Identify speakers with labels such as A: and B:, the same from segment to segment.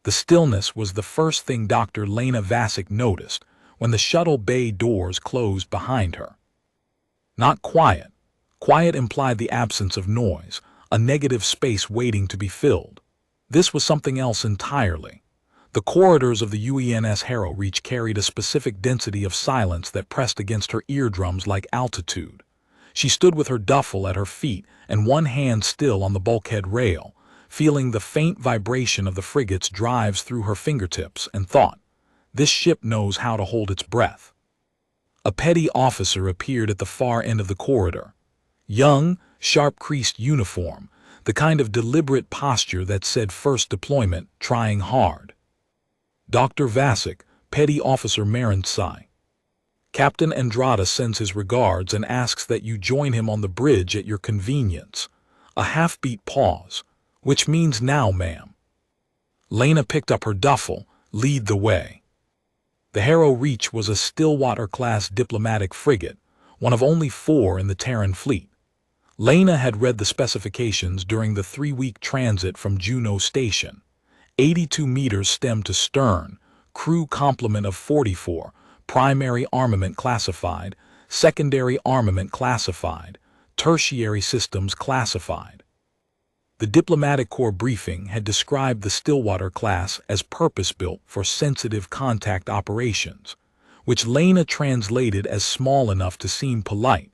A: The stillness was the first thing Dr. Lena Vasic noticed when the shuttle bay doors closed behind her. Not quiet. Quiet implied the absence of noise, a negative space waiting to be filled. This was something else entirely. The corridors of the UENS Harrow Reach carried a specific density of silence that pressed against her eardrums like altitude. She stood with her duffel at her feet and one hand still on the bulkhead rail, feeling the faint vibration of the frigate's drives through her fingertips, and thought, "This ship knows how to hold its breath." A petty officer appeared at the far end of the corridor. Young, sharp-creased uniform, the kind of deliberate posture that said first deployment, trying hard. "Dr. Vasic, Petty Officer Marentsai. Captain Andrada sends his regards and asks that you join him on the bridge at your convenience." A half-beat pause. "Which means now, ma'am." Lena picked up her duffel. "Lead the way." The Harrow Reach was a Stillwater-class diplomatic frigate, one of only 4 in the Terran fleet. Lena had read the specifications during the 3-week transit from Juneau Station. 82 meters stem to stern, crew complement of 44, primary armament classified, secondary armament classified, tertiary systems classified. The Diplomatic Corps briefing had described the Stillwater class as purpose-built for sensitive contact operations, which Lena translated as small enough to seem polite,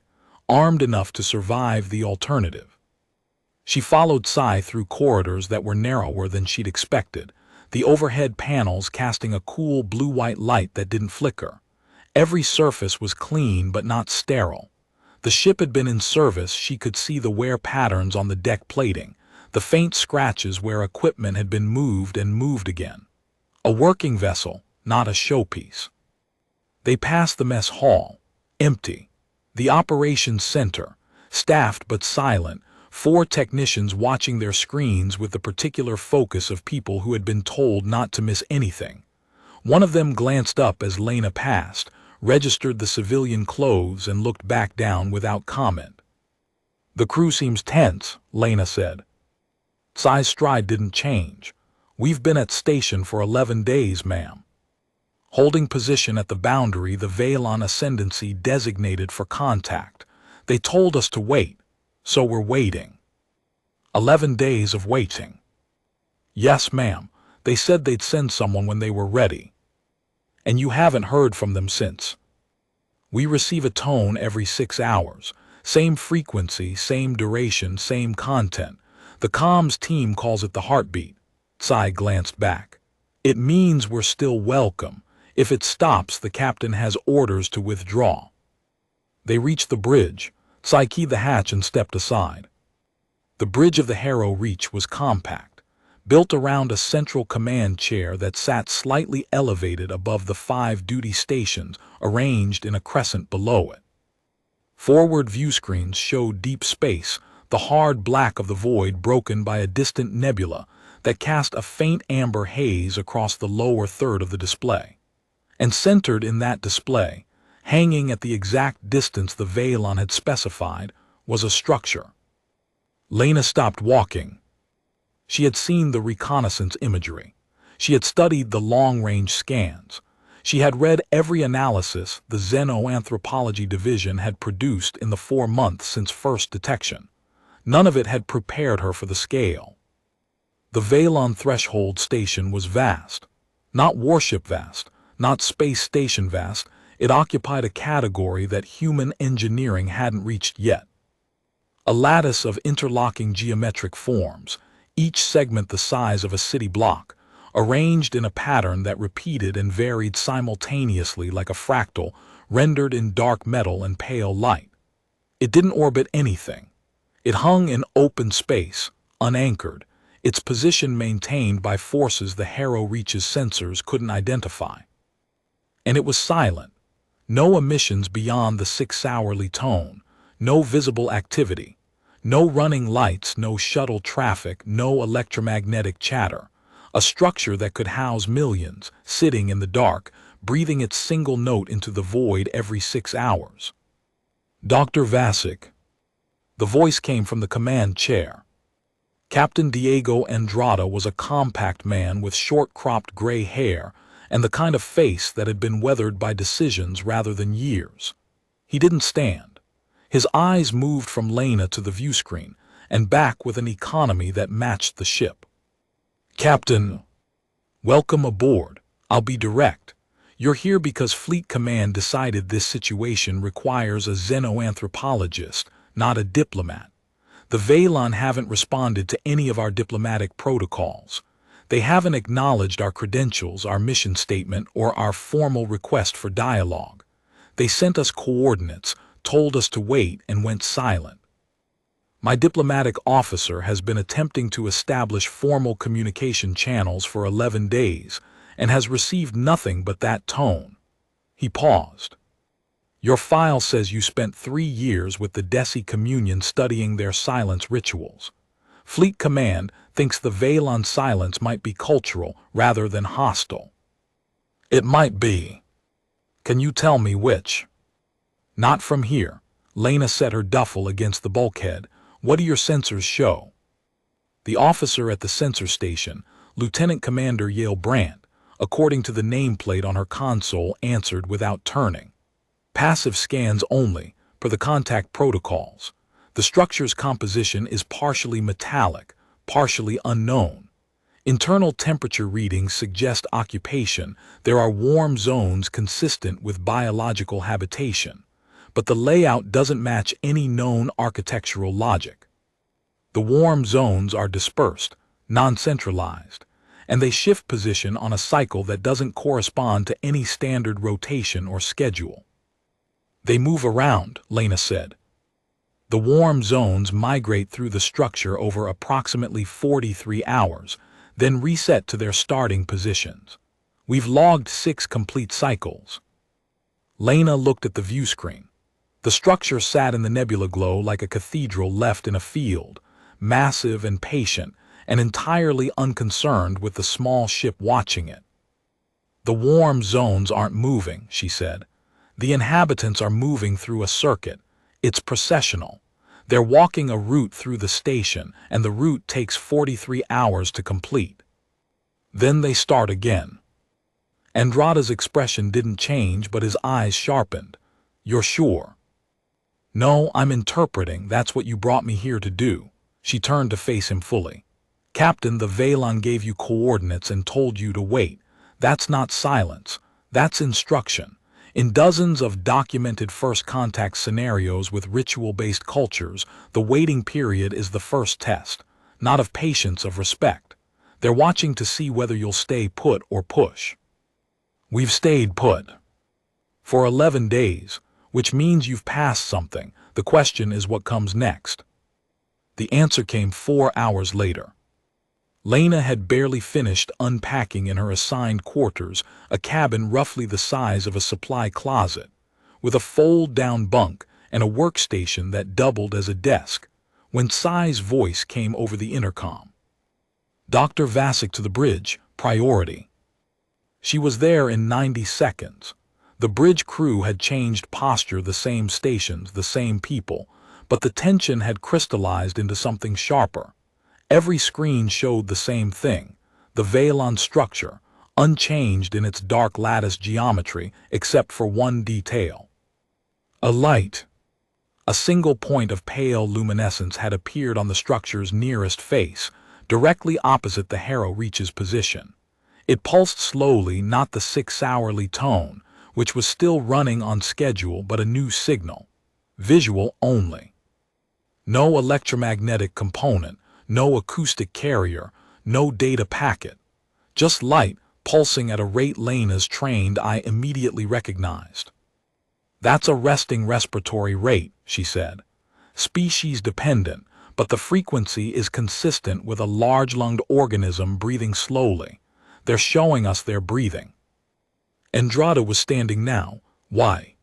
A: armed enough to survive the alternative. She followed Sai through corridors that were narrower than she'd expected, the overhead panels casting a cool blue-white light that didn't flicker. Every surface was clean but not sterile. The ship had been in service. She could see the wear patterns on the deck plating, the faint scratches where equipment had been moved and moved again. A working vessel, not a showpiece. They passed the mess hall, empty. The operations center, staffed but silent, 4 technicians watching their screens with the particular focus of people who had been told not to miss anything. One of them glanced up as Lena passed, registered the civilian clothes, and looked back down without comment. "The crew seems tense," Lena said. Sai's stride didn't change. "We've been at station for 11 days, ma'am." Holding position at the boundary, the Veilon Ascendancy designated for contact. "They told us to wait, so we're waiting." 11 days of waiting. "Yes, ma'am. They said they'd send someone when they were ready." "And you haven't heard from them since?" "We receive a tone every 6 hours. Same frequency, same duration, same content. The comms team calls it the heartbeat." Sai glanced back. "It means we're still welcome. If it stops, the captain has orders to withdraw." They reached the bridge. Sai keyed the hatch and stepped aside. The bridge of the Harrow Reach was compact, built around a central command chair that sat slightly elevated above the 5 duty stations arranged in a crescent below it. Forward view screens showed deep space, the hard black of the void broken by a distant nebula that cast a faint amber haze across the lower third of the display. And centered in that display, hanging at the exact distance the Veilon had specified, was a structure. Lena stopped walking. She had seen the reconnaissance imagery. She had studied the long-range scans. She had read every analysis the xenoanthropology division had produced in the 4 months since first detection. None of it had prepared her for the scale. The Veilon threshold station was vast. Not warship vast, not space station vast. It occupied a category that human engineering hadn't reached yet. A lattice of interlocking geometric forms, each segment the size of a city block, arranged in a pattern that repeated and varied simultaneously like a fractal rendered in dark metal and pale light. It didn't orbit anything. It hung in open space, unanchored, its position maintained by forces the Harrow Reach's sensors couldn't identify. And it was silent. No emissions beyond the 6-hourly tone, no visible activity, no running lights, no shuttle traffic, no electromagnetic chatter. A structure that could house millions, sitting in the dark, breathing its single note into the void every 6 hours. "Dr. Vasic." The voice came from the command chair. Captain Diego Andrada was a compact man with short-cropped gray hair and the kind of face that had been weathered by decisions rather than years. He didn't stand. His eyes moved from Lena to the viewscreen and back with an economy that matched the ship. "Captain, welcome aboard. I'll be direct. You're here because Fleet Command decided this situation requires a xenoanthropologist, not a diplomat. The Valon haven't responded to any of our diplomatic protocols. They haven't acknowledged our credentials, our mission statement, or our formal request for dialogue. They sent us coordinates, told us to wait, and went silent. My diplomatic officer has been attempting to establish formal communication channels for 11 days and has received nothing but that tone." He paused. "Your file says you spent 3 years with the Desi Communion studying their silence rituals. Fleet Command thinks the Valon silence might be cultural rather than hostile." "It might be. Can you tell me which?" "Not from here." Lena set her duffel against the bulkhead. "What do your sensors show?" The officer at the sensor station, Lieutenant Commander Yale Brandt, according to the nameplate on her console, answered without turning. "Passive scans only, per the contact protocols. The structure's composition is partially metallic, partially unknown. Internal temperature readings suggest occupation. There are warm zones consistent with biological habitation, but the layout doesn't match any known architectural logic. The warm zones are dispersed, non-centralized, and they shift position on a cycle that doesn't correspond to any standard rotation or schedule." "They move around," Lena said. "The warm zones migrate through the structure over approximately 43 hours, then reset to their starting positions. We've logged 6 complete cycles." Lena looked at the view screen. The structure sat in the nebula glow like a cathedral left in a field, massive and patient, and entirely unconcerned with the small ship watching it. "The warm zones aren't moving," she said. "The inhabitants are moving through a circuit. It's processional. They're walking a route through the station, and the route takes 43 hours to complete. Then they start again." Andrada's expression didn't change, but his eyes sharpened. "You're sure?" "No, I'm interpreting. That's what you brought me here to do." She turned to face him fully. "Captain, the Valon gave you coordinates and told you to wait. That's not silence. That's instruction. In dozens of documented first contact scenarios with ritual-based cultures, the waiting period is the first test, not of patience, of respect. They're watching to see whether you'll stay put or push." "We've stayed put for 11 days, which means you've passed something. The question is what comes next." The answer came 4 hours later. Lena had barely finished unpacking in her assigned quarters, a cabin roughly the size of a supply closet, with a fold-down bunk and a workstation that doubled as a desk, when Sai's voice came over the intercom. "Dr. Vasic to the bridge, priority." She was there in 90 seconds. The bridge crew had changed posture, the same stations, the same people, but the tension had crystallized into something sharper. Every screen showed the same thing, the Valon structure, unchanged in its dark lattice geometry except for one detail. A light. A single point of pale luminescence had appeared on the structure's nearest face, directly opposite the Harrow Reach's position. It pulsed slowly, not the 6-hourly tone, which was still running on schedule, but a new signal. Visual only. No electromagnetic component, no acoustic carrier, no data packet. Just light, pulsing at a rate Lena's trained eye immediately recognized. "That's a resting respiratory rate," she said. "Species dependent, but the frequency is consistent with a large-lunged organism breathing slowly. They're showing us they're breathing." Andrada was standing now. "Why?"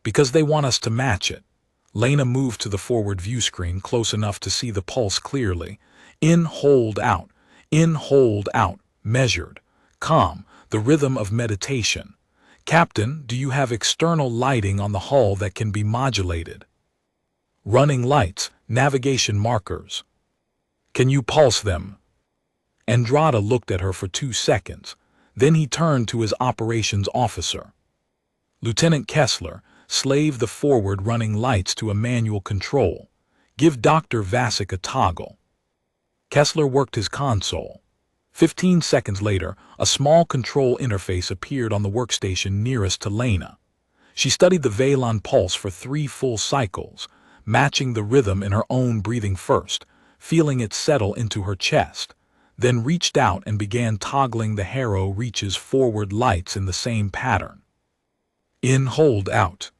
A: "Because they want us to match it." Lena moved to the forward view screen close enough to see the pulse clearly. In, hold, out. In, hold, out. Measured. Calm. The rhythm of meditation. "Captain, do you have external lighting on the hull that can be modulated?" "Running lights. Navigation markers." Can you pulse them? Andrada looked at her for 2 seconds. Then he turned to his operations officer. Lieutenant Kessler, slave the forward running lights to a manual control. Give Dr. Vasic a toggle. Kessler worked his console. 15 seconds later, a small control interface appeared on the workstation nearest to Lena. She studied the Valon pulse for 3 full cycles, matching the rhythm in her own breathing first, feeling it settle into her chest, then reached out and began toggling the Harrow Reach's forward lights in the same pattern. In, hold, out.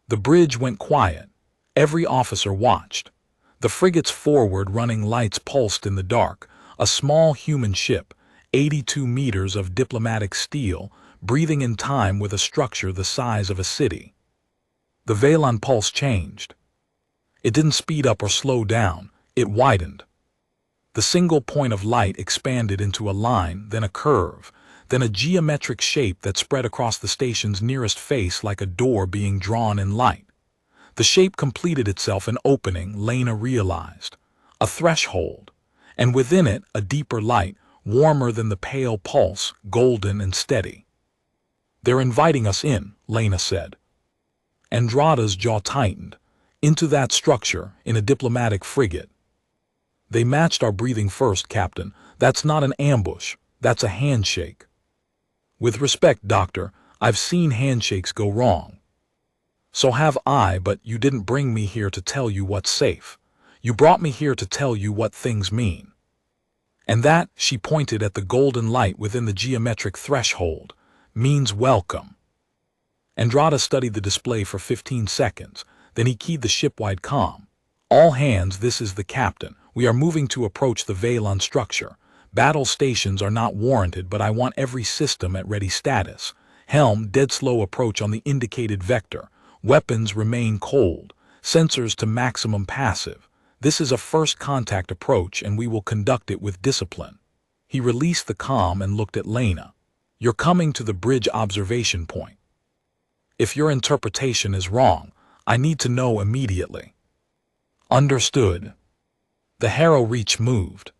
A: The bridge went quiet. Every officer watched. The frigate's forward running lights pulsed in the dark, a small human ship, 82 meters of diplomatic steel, breathing in time with a structure the size of a city. The Valon pulse changed. It didn't speed up or slow down, it widened. The single point of light expanded into a line, then a curve, then a geometric shape that spread across the station's nearest face like a door being drawn in light. The shape completed itself an opening, Lena realized, a threshold, and within it a deeper light, warmer than the pale pulse, golden and steady. They're inviting us in, Lena said. Andrada's jaw tightened. Into that structure, in a diplomatic frigate. They matched our breathing first, Captain. That's not an ambush, that's a handshake. With respect, Doctor, I've seen handshakes go wrong. So have I, but you didn't bring me here to tell you what's safe. You brought me here to tell you what things mean. And that, she pointed at the golden light within the geometric threshold, means welcome. Andrada studied the display for 15 seconds, then he keyed the shipwide comm. All hands, this is the captain. We are moving to approach the Valon structure. Battle stations are not warranted, but I want every system at ready status. Helm, dead slow approach on the indicated vector. Weapons remain cold. Sensors to maximum passive. This is a first contact approach and we will conduct it with discipline. He released the comm and looked at Lena. You're coming to the bridge observation point. If your interpretation is wrong, I need to know immediately. Understood. The Harrow Reach moved.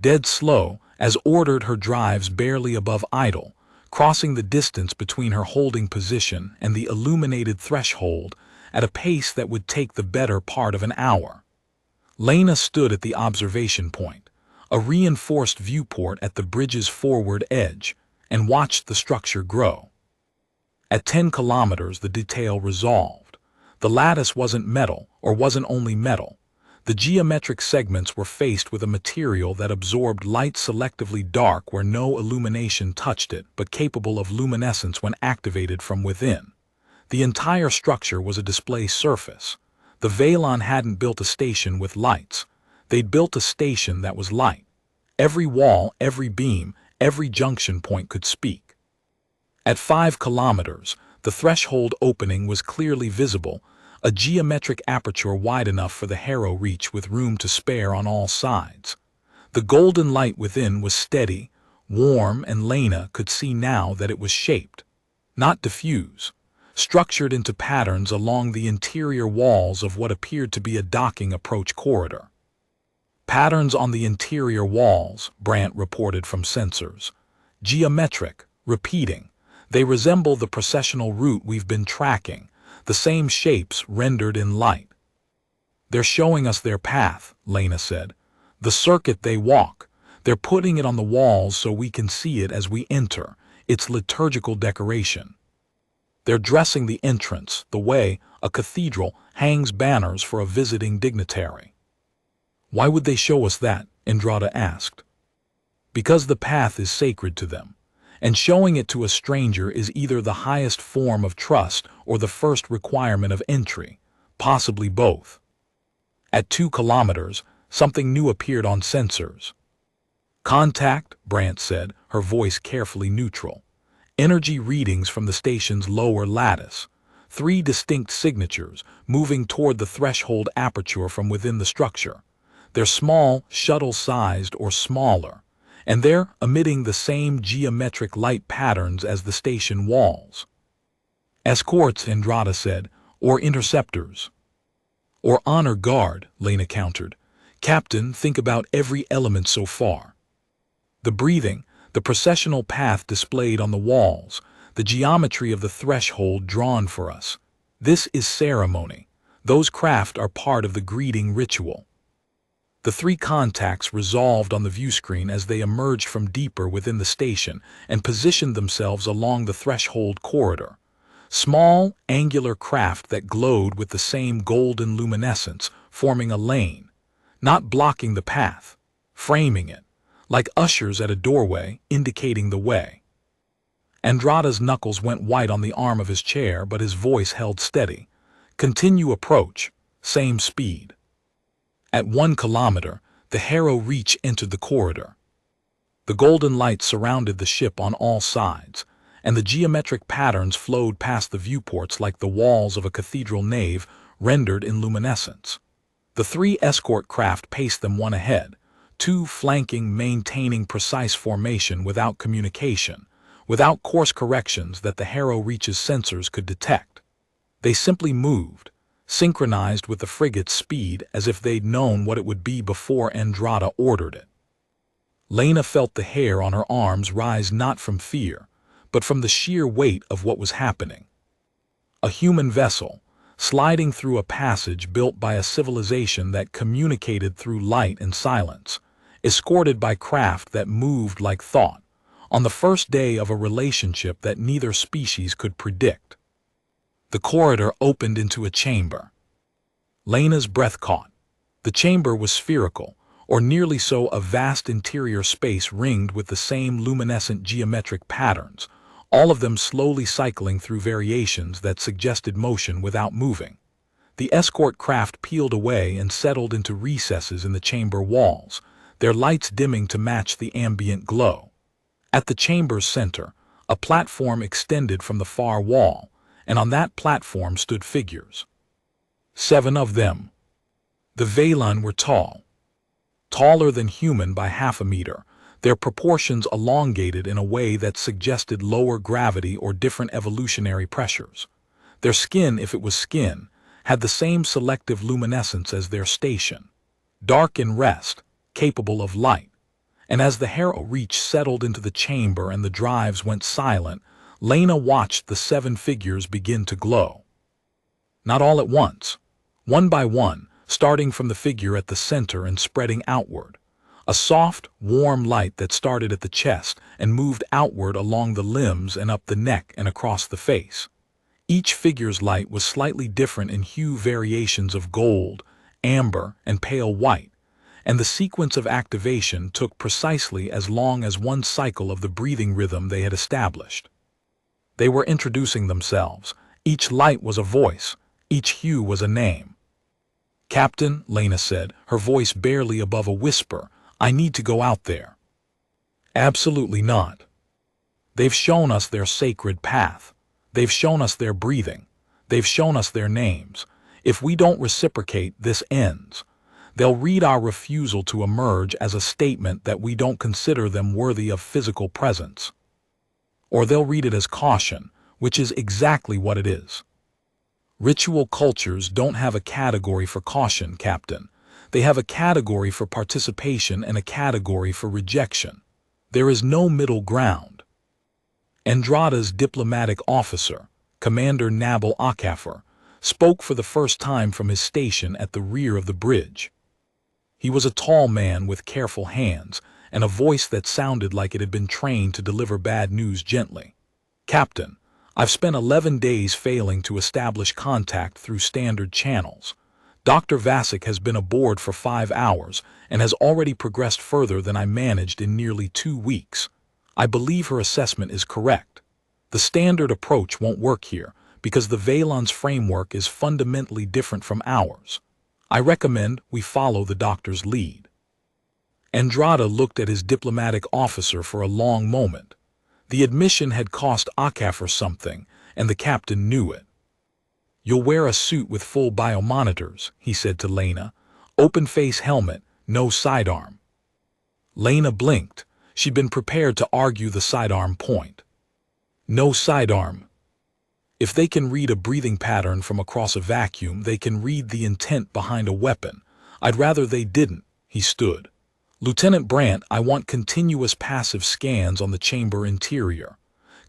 A: Dead slow, as ordered, her drives barely above idle, crossing the distance between her holding position and the illuminated threshold at a pace that would take the better part of an hour. Lena stood at the observation point, a reinforced viewport at the bridge's forward edge, and watched the structure grow. At 10 kilometers, the detail resolved. The lattice wasn't metal, or wasn't only metal. The geometric segments were faced with a material that absorbed light selectively dark where no illumination touched it, but capable of luminescence when activated from within. The entire structure was a display surface. The Valon hadn't built a station with lights. They'd built a station that was light. Every wall, every beam, every junction point could speak. At 5 kilometers, the threshold opening was clearly visible, a geometric aperture wide enough for the Harrow Reach with room to spare on all sides. The golden light within was steady, warm, and Lena could see now that it was shaped, not diffuse, structured into patterns along the interior walls of what appeared to be a docking approach corridor. Patterns on the interior walls, Brandt reported from sensors. Geometric, repeating. They resemble the processional route we've been tracking, the same shapes rendered in light. They're showing us their path, Lena said. The circuit they walk. They're putting it on the walls so we can see it as we enter. It's liturgical decoration. They're dressing the entrance, the way a cathedral hangs banners for a visiting dignitary. Why would they show us that? Andrada asked. Because the path is sacred to them. And showing it to a stranger is either the highest form of trust or the first requirement of entry, possibly both. At 2 kilometers, something new appeared on sensors. Contact, Brandt said, her voice carefully neutral. Energy readings from the station's lower lattice. 3 distinct signatures moving toward the threshold aperture from within the structure. They're small, shuttle-sized or smaller, and they're emitting the same geometric light patterns as the station walls. Escorts, Andrada said, or interceptors. Or honor guard, Lena countered. Captain, think about every element so far. The breathing, the processional path displayed on the walls, the geometry of the threshold drawn for us. This is ceremony. Those craft are part of the greeting ritual. The three contacts resolved on the view screen as they emerged from deeper within the station and positioned themselves along the threshold corridor. Small, angular craft that glowed with the same golden luminescence, forming a lane, not blocking the path, framing it, like ushers at a doorway, indicating the way. Andrada's knuckles went white on the arm of his chair, but his voice held steady. Continue approach, same speed. At 1 kilometer, the Harrow Reach entered the corridor. The golden light surrounded the ship on all sides, and the geometric patterns flowed past the viewports like the walls of a cathedral nave rendered in luminescence. The three escort craft paced them one ahead, two flanking, maintaining precise formation without communication, without course corrections that the Harrow Reach's sensors could detect. They simply moved, synchronized with the frigate's speed as if they'd known what it would be before Andrada ordered it. Lena felt the hair on her arms rise not from fear, but from the sheer weight of what was happening. A human vessel, sliding through a passage built by a civilization that communicated through light and silence, escorted by craft that moved like thought, on the first day of a relationship that neither species could predict. The corridor opened into a chamber. Lena's breath caught. The chamber was spherical, or nearly so, a vast interior space ringed with the same luminescent geometric patterns, all of them slowly cycling through variations that suggested motion without moving. The escort craft peeled away and settled into recesses in the chamber walls, their lights dimming to match the ambient glow. At the chamber's center, a platform extended from the far wall, and on that platform stood figures. 7 of them. The Vaylon were tall. Taller than human by half a meter, their proportions elongated in a way that suggested lower gravity or different evolutionary pressures. Their skin, if it was skin, had the same selective luminescence as their station, dark in rest, capable of light. And as the Harrow Reach settled into the chamber and the drives went silent, Lena watched the 7 figures begin to glow. Not all at once, one by one, starting from the figure at the center and spreading outward. A soft, warm light that started at the chest and moved outward along the limbs and up the neck and across the face. Each figure's light was slightly different in hue, variations of gold, amber, and pale white, and the sequence of activation took precisely as long as one cycle of the breathing rhythm they had established. They were introducing themselves. Each light was a voice, each hue was a name. "Captain," Lena said, her voice barely above a whisper, "I need to go out there." "Absolutely not. They've shown us their sacred path. They've shown us their breathing. They've shown us their names. If we don't reciprocate, this ends. They'll read our refusal to emerge as a statement that we don't consider them worthy of physical presence. Or they'll read it as caution, which is exactly what it is. Ritual cultures don't have a category for caution, Captain. They have a category for participation and a category for rejection. There is no middle ground." Andrada's diplomatic officer, Commander Nabil Akafar, spoke for the first time from his station at the rear of the bridge. He was a tall man with careful hands and a voice that sounded like it had been trained to deliver bad news gently. "Captain, I've spent 11 days failing to establish contact through standard channels. Dr. Vasic has been aboard for 5 hours and has already progressed further than I managed in nearly 2 weeks. I believe her assessment is correct. The standard approach won't work here because the Vaylon's framework is fundamentally different from ours. I recommend we follow the doctor's lead." Andrada looked at his diplomatic officer for a long moment. The admission had cost Akafar something, and the captain knew it. "You'll wear a suit with full biomonitors," he said to Lena. "Open-face helmet, no sidearm." Lena blinked. She'd been prepared to argue the sidearm point. "No sidearm. If they can read a breathing pattern from across a vacuum, they can read the intent behind a weapon. I'd rather they didn't," he stood. "Lieutenant Brandt, I want continuous passive scans on the chamber interior.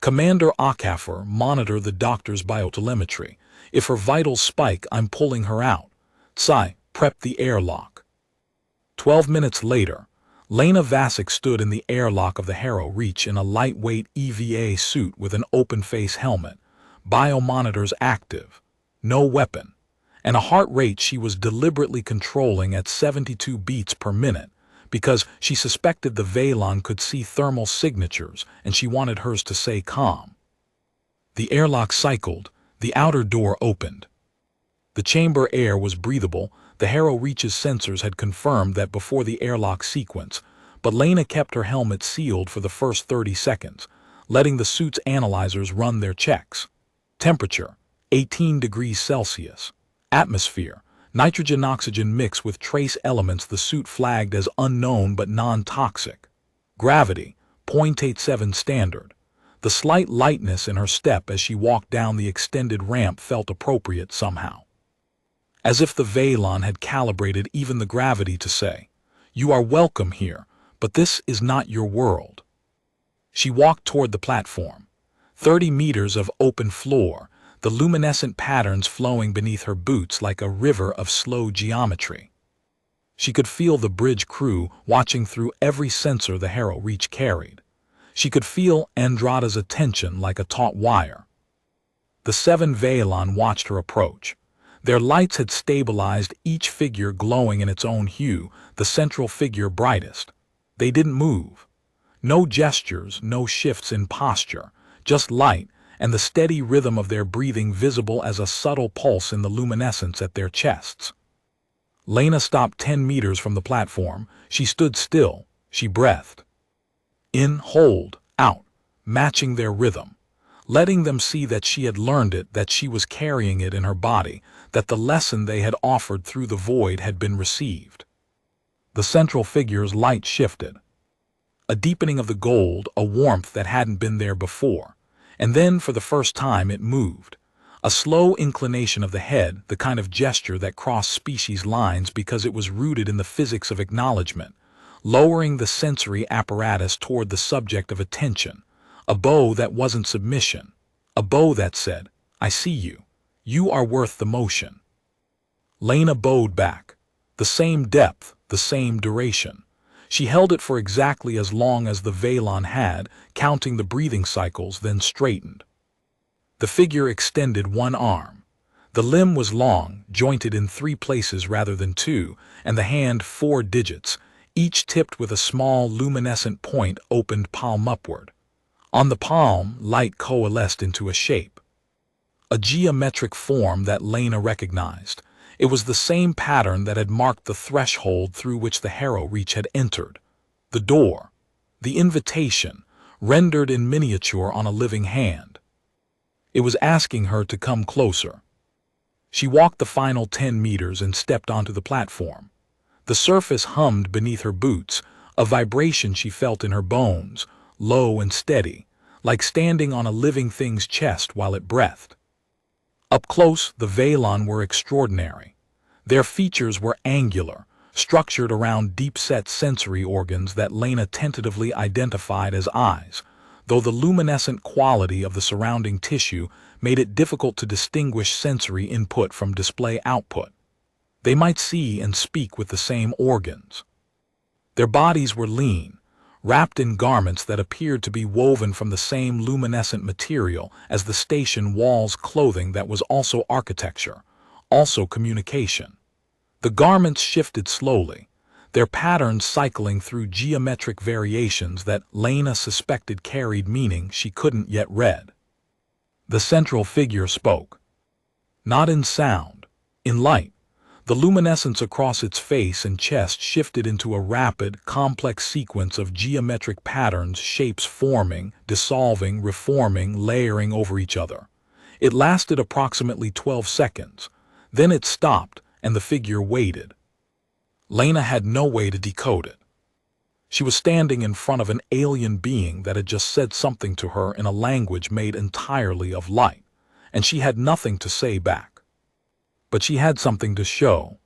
A: Commander Okafor, monitor the doctor's biotelemetry. If her vitals spike, I'm pulling her out. Tsai, prep the airlock." 12 minutes later, Lena Vasic stood in the airlock of the Harrow Reach in a lightweight EVA suit with an open-face helmet, biomonitors active, no weapon, and a heart rate she was deliberately controlling at 72 beats per minute because she suspected the Valon could see thermal signatures and she wanted hers to stay calm. The airlock cycled, the outer door opened. The chamber air was breathable. The Harrow Reach's sensors had confirmed that before the airlock sequence, but Lena kept her helmet sealed for the first 30 seconds, letting the suit's analyzers run their checks. Temperature, 18 degrees Celsius. Atmosphere, nitrogen-oxygen mix with trace elements the suit flagged as unknown but non-toxic. Gravity, 0.87 standard. The slight lightness in her step as she walked down the extended ramp felt appropriate somehow. As if the Valon had calibrated even the gravity to say, "You are welcome here, but this is not your world." She walked toward the platform. 30 meters of open floor, the luminescent patterns flowing beneath her boots like a river of slow geometry. She could feel the bridge crew watching through every sensor the Harrow Reach carried. She could feel Andrada's attention like a taut wire. The 7 Valon watched her approach. Their lights had stabilized, each figure glowing in its own hue, the central figure brightest. They didn't move. No gestures, no shifts in posture, just light and the steady rhythm of their breathing visible as a subtle pulse in the luminescence at their chests. Lena stopped 10 meters from the platform. She stood still. She breathed. In, hold, out, matching their rhythm, letting them see that she had learned it, that she was carrying it in her body, that the lesson they had offered through the void had been received. The central figure's light shifted. A deepening of the gold, a warmth that hadn't been there before. And then, for the first time, it moved. A slow inclination of the head, the kind of gesture that crossed species lines because it was rooted in the physics of acknowledgement, lowering the sensory apparatus toward the subject of attention. A bow that wasn't submission. A bow that said, "I see you. You are worth the motion." Lena bowed back. The same depth, the same duration. She held it for exactly as long as the Valon had, counting the breathing cycles, then straightened. The figure extended one arm. The limb was long, jointed in 3 places rather than 2, and the hand 4 digits, each tipped with a small luminescent point opened palm upward. On the palm, light coalesced into a shape. A geometric form that Lena recognized. It was the same pattern that had marked the threshold through which the Harrow Reach had entered. The door. The invitation, rendered in miniature on a living hand. It was asking her to come closer. She walked the final 10 meters and stepped onto the platform. The surface hummed beneath her boots, a vibration she felt in her bones, low and steady, like standing on a living thing's chest while it breathed. Up close, the Valon were extraordinary. Their features were angular, structured around deep-set sensory organs that Lena tentatively identified as eyes, though the luminescent quality of the surrounding tissue made it difficult to distinguish sensory input from display output. They might see and speak with the same organs. Their bodies were lean, wrapped in garments that appeared to be woven from the same luminescent material as the station wall's clothing that was also architecture, also communication. The garments shifted slowly, their patterns cycling through geometric variations that Lena suspected carried meaning she couldn't yet read. The central figure spoke. Not in sound, in light. The luminescence across its face and chest shifted into a rapid, complex sequence of geometric patterns, shapes forming, dissolving, reforming, layering over each other. It lasted approximately 12 seconds. Then it stopped, and the figure waited. Lena had no way to decode it. She was standing in front of an alien being that had just said something to her in a language made entirely of light, and she had nothing to say back. But she had something to show.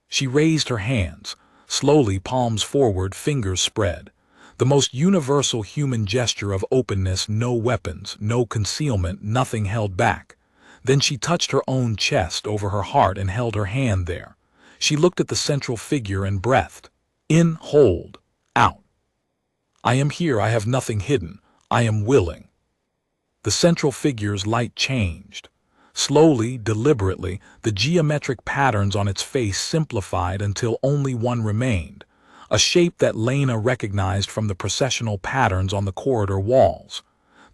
A: She raised her hands, Slowly, palms forward, fingers spread. The most universal human gesture of openness, no weapons, no concealment, nothing held back. Then she touched her own chest over her heart and held her hand there. She looked at the central figure and breathed. In, hold, out. I am here, I have nothing hidden. I am willing. The central figure's light changed. Slowly, deliberately, the geometric patterns on its face simplified until only one remained, a shape that Lena recognized from the processional patterns on the corridor walls.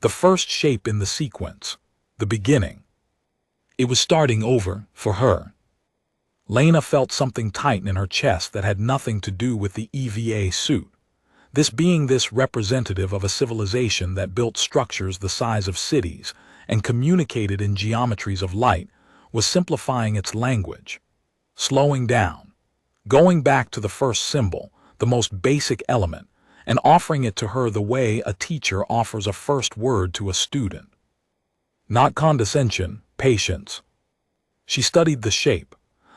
A: The first shape in the sequence, the beginning. It was starting over for her. Lena felt something tighten in her chest that had nothing to do with the EVA suit. This being this representative of a civilization that built structures the size of cities and communicated in geometries of light, was simplifying its language, slowing down, going back to the first symbol, the most basic element, and offering it to her the way a teacher offers a first word to a student. Not condescension, patience. She studied the shape,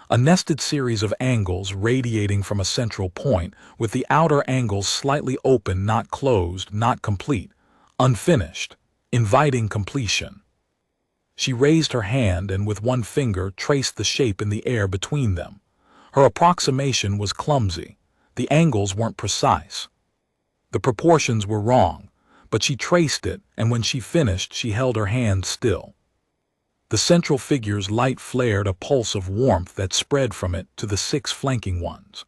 A: a nested series of angles radiating from a central point, with the outer angles slightly open, not closed, not complete, unfinished, inviting completion. She raised her hand and with one finger traced the shape in the air between them. Her approximation was clumsy. The angles weren't precise. The proportions were wrong, but she traced it, and when she finished, she held her hand still. The central figure's light flared a pulse of warmth that spread from it to the 6 flanking ones.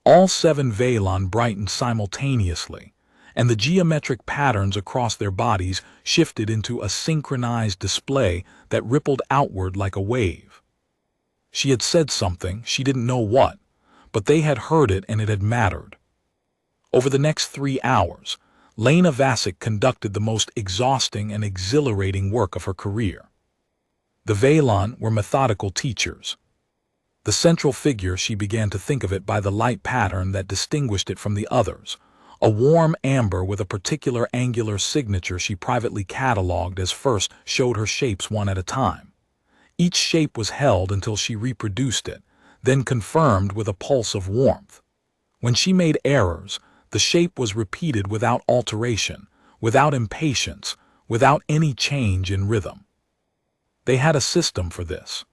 A: All 7 Veilon brightened simultaneously, and the geometric patterns across their bodies shifted into a synchronized display that rippled outward like a wave. She had said something, she didn't know what, but they had heard it and it had mattered. Over the next 3 hours, Lena Vasic conducted the most exhausting and exhilarating work of her career. The Veilon were methodical teachers. The central figure, she began to think of it by the light pattern that distinguished it from the others, a warm amber with a particular angular signature she privately catalogued as first showed her shapes one at a time. Each shape was held until she reproduced it, then confirmed with a pulse of warmth. When she made errors, the shape was repeated without alteration, without impatience, without any change in rhythm. They had a system for this.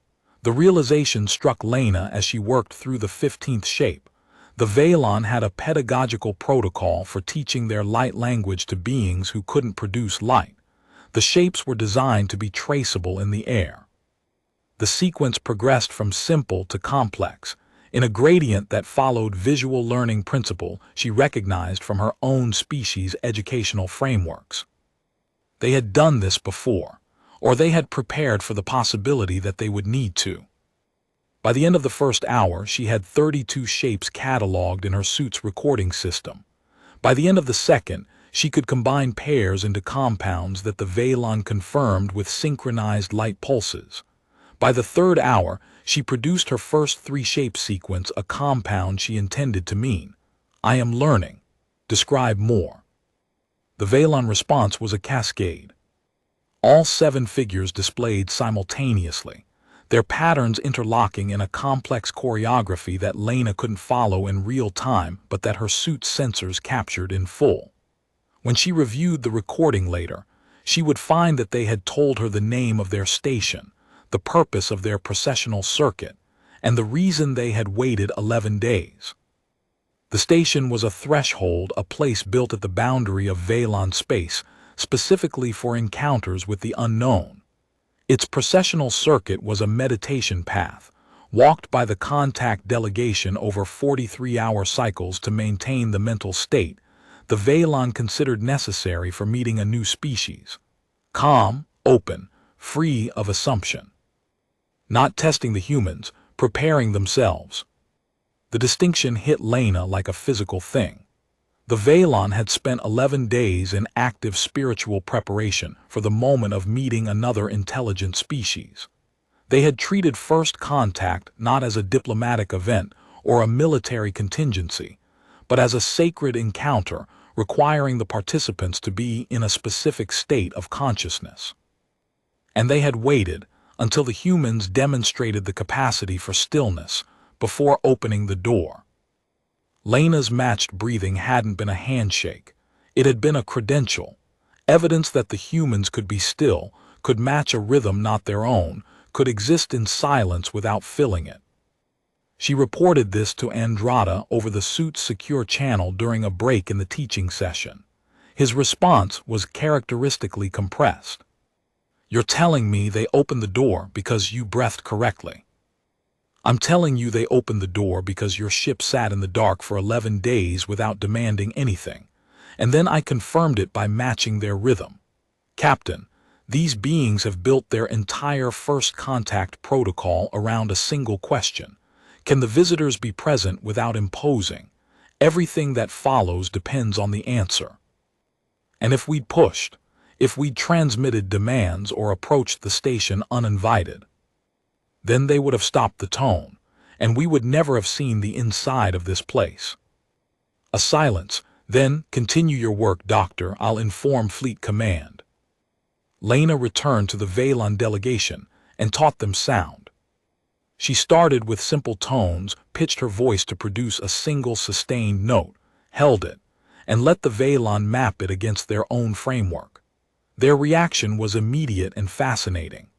A: The realization struck Lena as she worked through the 15th shape. The Veilon had a pedagogical protocol for teaching their light language to beings who couldn't produce light. The shapes were designed to be traceable in the air. The sequence progressed from simple to complex, in a gradient that followed visual learning principle she recognized from her own species' educational frameworks. They had done this before, or they had prepared for the possibility that they would need to. By the end of the first hour, she had 32 shapes cataloged in her suit's recording system. By the end of the second, she could combine pairs into compounds that the Veilon confirmed with synchronized light pulses. By the third hour, she produced her first 3-shape sequence, a compound she intended to mean, "I am learning. Describe more." The Veilon response was a cascade. All 7 figures displayed simultaneously, their patterns interlocking in a complex choreography that Lena couldn't follow in real time but that her suit's sensors captured in full. When she reviewed the recording later, she would find that they had told her the name of their station, the purpose of their processional circuit, and the reason they had waited 11 days. The station was a threshold, a place built at the boundary of Veilon space, specifically for encounters with the unknown. Its processional circuit was a meditation path, walked by the contact delegation over 43-hour cycles to maintain the mental state the Veilon considered necessary for meeting a new species. Calm, open, free of assumption. Not testing the humans, preparing themselves. The distinction hit Lena like a physical thing. The Veilon had spent 11 days in active spiritual preparation for the moment of meeting another intelligent species. They had treated first contact not as a diplomatic event or a military contingency, but as a sacred encounter requiring the participants to be in a specific state of consciousness. And they had waited until the humans demonstrated the capacity for stillness before opening the door. Lena's matched breathing hadn't been a handshake. It had been a credential, evidence that the humans could be still, could match a rhythm not their own, could exist in silence without filling it. She reported this to Andrada over the suit's secure channel during a break in the teaching session. His response was characteristically compressed. "You're telling me they opened the door because you breathed correctly. I'm telling you they opened the door because your ship sat in the dark for 11 days without demanding anything, and then I confirmed it by matching their rhythm. Captain, these beings have built their entire first contact protocol around a single question. Can the visitors be present without imposing? Everything that follows depends on the answer. And if we'd pushed, if we'd transmitted demands or approached the station uninvited, then they would have stopped the tone, and we would never have seen the inside of this place." A silence. "Then, continue your work, Doctor. I'll inform Fleet Command." Lena returned to the Valon delegation and taught them sound. She started with simple tones, pitched her voice to produce a single sustained note, held it, and let the Valon map it against their own framework. Their reaction was immediate and fascinating.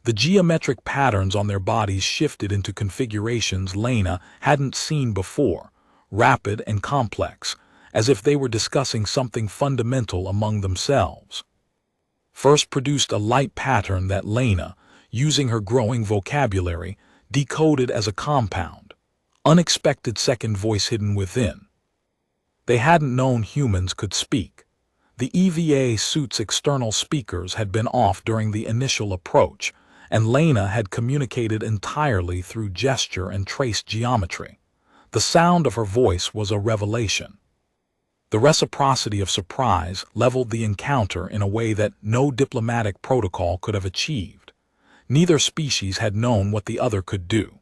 A: The geometric patterns on their bodies shifted into configurations Lena hadn't seen before, rapid and complex, as if they were discussing something fundamental among themselves. First produced a light pattern that Lena, using her growing vocabulary, decoded as a compound. Unexpected second voice hidden within. They hadn't known humans could speak. The EVA suit's external speakers had been off during the initial approach, and Lena had communicated entirely through gesture and trace geometry. The sound of her voice was a revelation. The reciprocity of surprise leveled the encounter in a way that no diplomatic protocol could have achieved. Neither species had known what the other could do.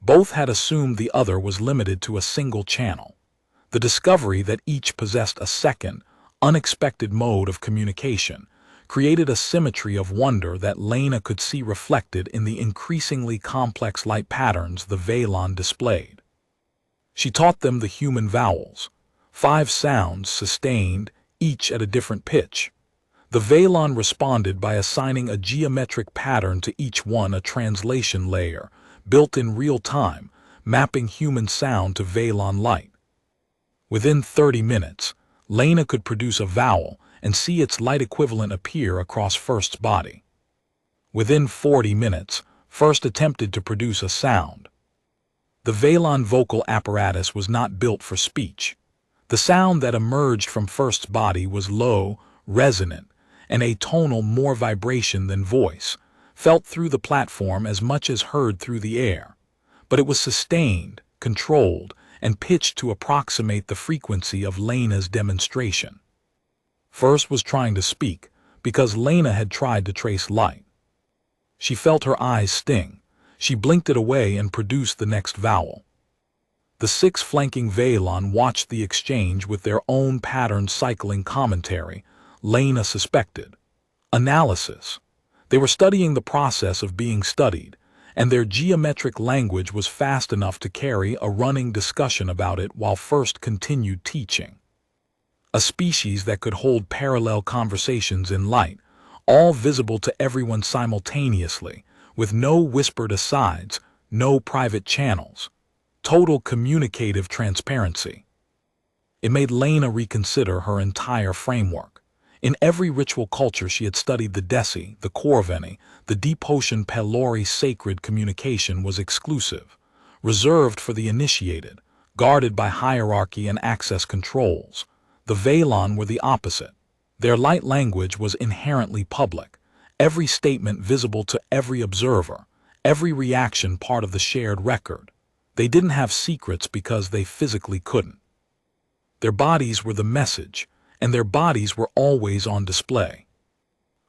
A: Both had assumed the other was limited to a single channel. The discovery that each possessed a second, unexpected mode of communication created a symmetry of wonder that Lena could see reflected in the increasingly complex light patterns the Valon displayed. She taught them the human vowels, 5 sounds sustained, each at a different pitch. The Valon responded by assigning a geometric pattern to each one, a translation layer, built in real time, mapping human sound to Valon light. Within 30 minutes, Lena could produce a vowel and see its light equivalent appear across First's body. Within 40 minutes, First attempted to produce a sound. The Valon vocal apparatus was not built for speech. The sound that emerged from First's body was low, resonant, and atonal, more vibration than voice, felt through the platform as much as heard through the air. But it was sustained, controlled, and pitched to approximate the frequency of Lena's demonstration. First was trying to speak, because Lena had tried to trace light. She felt her eyes sting. She blinked it away and produced the next vowel. The 6 flanking Valon watched the exchange with their own pattern cycling commentary. Lena suspected. Analysis. They were studying the process of being studied, and their geometric language was fast enough to carry a running discussion about it while First continued teaching. A species that could hold parallel conversations in light, all visible to everyone simultaneously, with no whispered asides, no private channels. Total communicative transparency. It made Lena reconsider her entire framework. In every ritual culture she had studied, the Desi, the Corveni, the Deep Ocean Pelori, sacred communication was exclusive, reserved for the initiated, guarded by hierarchy and access controls. The Valon were the opposite. Their light language was inherently public, every statement visible to every observer, every reaction part of the shared record. They didn't have secrets because they physically couldn't. Their bodies were the message, and their bodies were always on display,